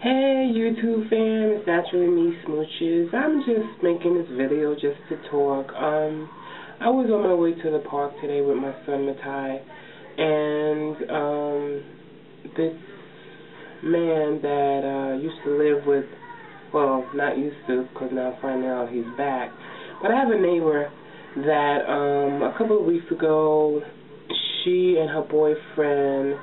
Hey YouTube fam, it's naturally me, Smooches. I'm just making this video just to talk. I was on my way to the park today with my son Matai, and this man that used to live with, well, not used to, because now I find out he's back. But I have a neighbor that a couple of weeks ago, she and her boyfriend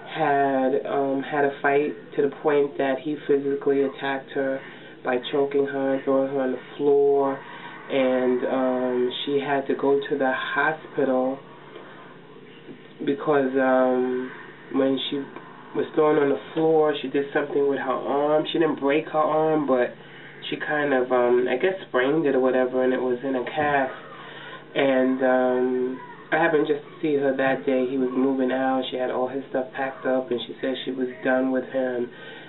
had a fight to the point that he physically attacked her by choking her and throwing her on the floor, and she had to go to the hospital because when she was thrown on the floor, she did something with her arm. She didn't break her arm, but she kind of I guess sprained it or whatever, and it was in a cast. And I happened just to see her that day. He was moving out. She had all his stuff packed up, and she said she was done with him.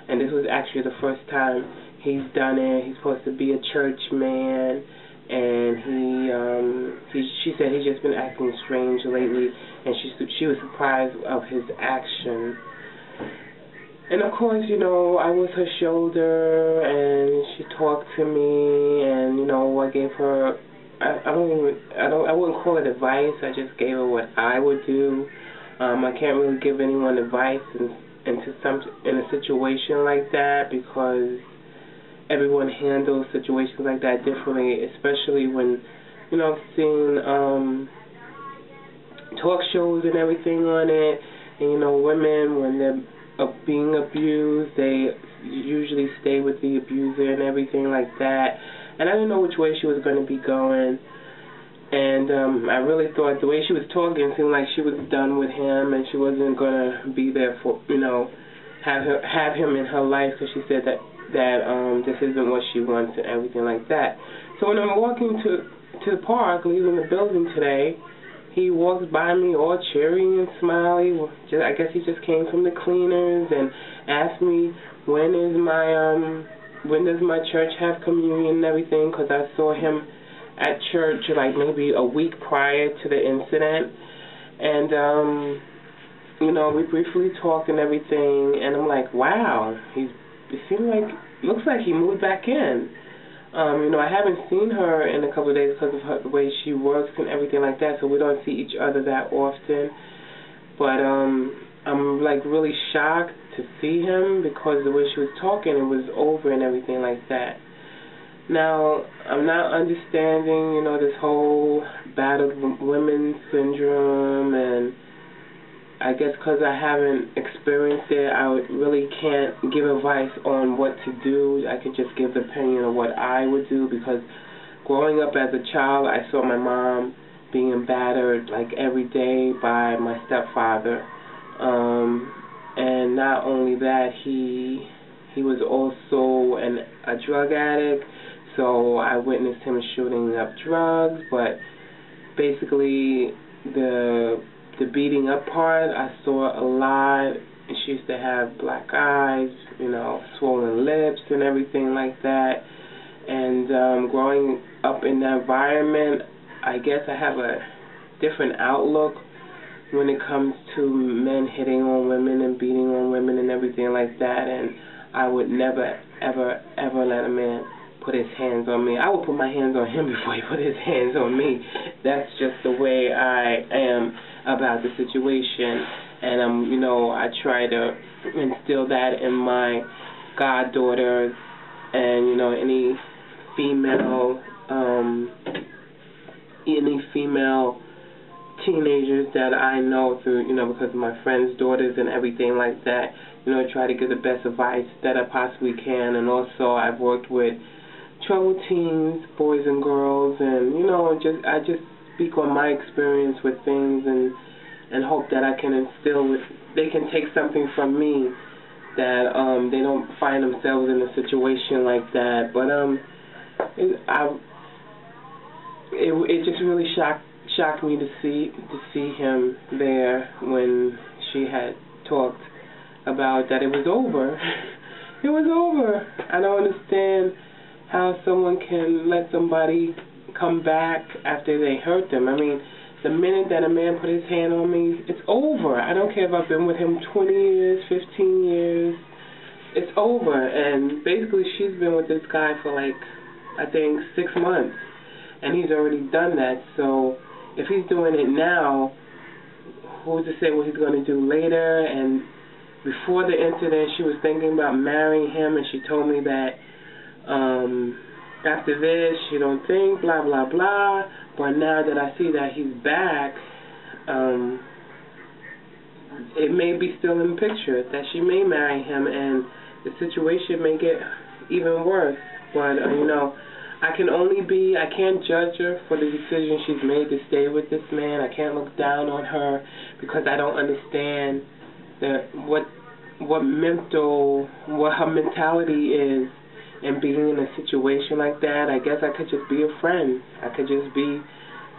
And this was actually the first time he's done it. He's supposed to be a church man, and she said he's just been acting strange lately, and she was surprised of his action. And of course, you know, I was her shoulder, and she talked to me, and you know, I gave her. I wouldn't call it advice. I just gave her what I would do. I can't really give anyone advice in a situation like that, because everyone handles situations like that differently, especially when, you know, I've seen talk shows and everything on it, and you know, women, when they're being abused, they usually stay with the abuser and everything like that. And I didn't know which way she was going to be going. And I really thought the way she was talking seemed like she was done with him, and she wasn't going to be there for, you know, have him in her life, because she said that this isn't what she wants and everything like that. So when I'm walking to the park, leaving the building today, he walks by me all cheery and smiley. I guess he just came from the cleaners, and asked me when does my church have communion and everything, because I saw him at church like maybe a week prior to the incident. And you know, we briefly talked and everything, and I'm like, wow, looks like he moved back in. You know, I haven't seen her in a couple of days because of the way she works and everything like that, so we don't see each other that often. But I'm like really shocked to see him, because the way she was talking, it was over and everything like that. Now, I'm not understanding, you know, this whole battered women syndrome, and I guess because I haven't experienced it, I really can't give advice on what to do. I could just give the opinion of what I would do, because growing up as a child, I saw my mom being battered like every day by my stepfather. And not only that, he was also a drug addict, so I witnessed him shooting up drugs. But basically, the beating up part, I saw a lot. She used to have black eyes, you know, swollen lips and everything like that. And growing up in that environment, I guess I have a different outlook when it comes to men hitting on women and beating on women and everything like that. And I would never, ever, ever let a man put his hands on me. I would put my hands on him before he put his hands on me. That's just the way I am about the situation. And you know, I try to instill that in my goddaughters, and you know, any female teenagers that I know through, you know, because of my friends' daughters and everything like that. You know, try to give the best advice that I possibly can. And also, I've worked with troubled teens, boys and girls, and you know, I just speak on my experience with things, and hope that I can they can take something from me, that they don't find themselves in a situation like that. But it just really shocked me to see him there when she had talked about that it was over. It was over. I don't understand how someone can let somebody come back after they hurt them. I mean, the minute that a man put his hand on me, it's over. I don't care if I've been with him 20 years, 15 years. it's over. And basically she's been with this guy for like, I think 6 months, and he's already done that. So if he's doing it now, who's to say what he's going to do later? And before the incident, she was thinking about marrying him, and she told me that after this, she don't think, blah, blah, blah. But now that I see that he's back, it may be still in the picture that she may marry him, and the situation may get even worse. But, I can't judge her for the decision she's made to stay with this man. I can't look down on her because I don't understand what her mentality is in being in a situation like that. I guess I could just be a friend. I could just be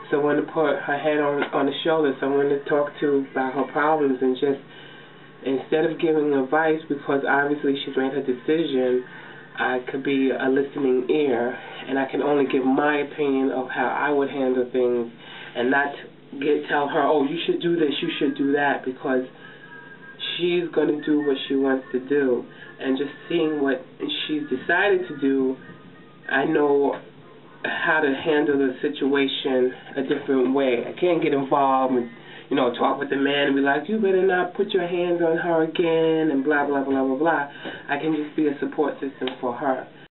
someone to put her head on the shoulder, someone to talk to about her problems, and just, instead of giving advice, because obviously she's made her decision, I could be a listening ear, and I can only give my opinion of how I would handle things, and not tell her, oh, you should do this, you should do that, because she's going to do what she wants to do. And just seeing what she's decided to do, I know how to handle the situation a different way. I can't get involved and, talk with the man and be like, you better not put your hands on her again and blah, blah, blah, blah, blah. I can just be a support system for her.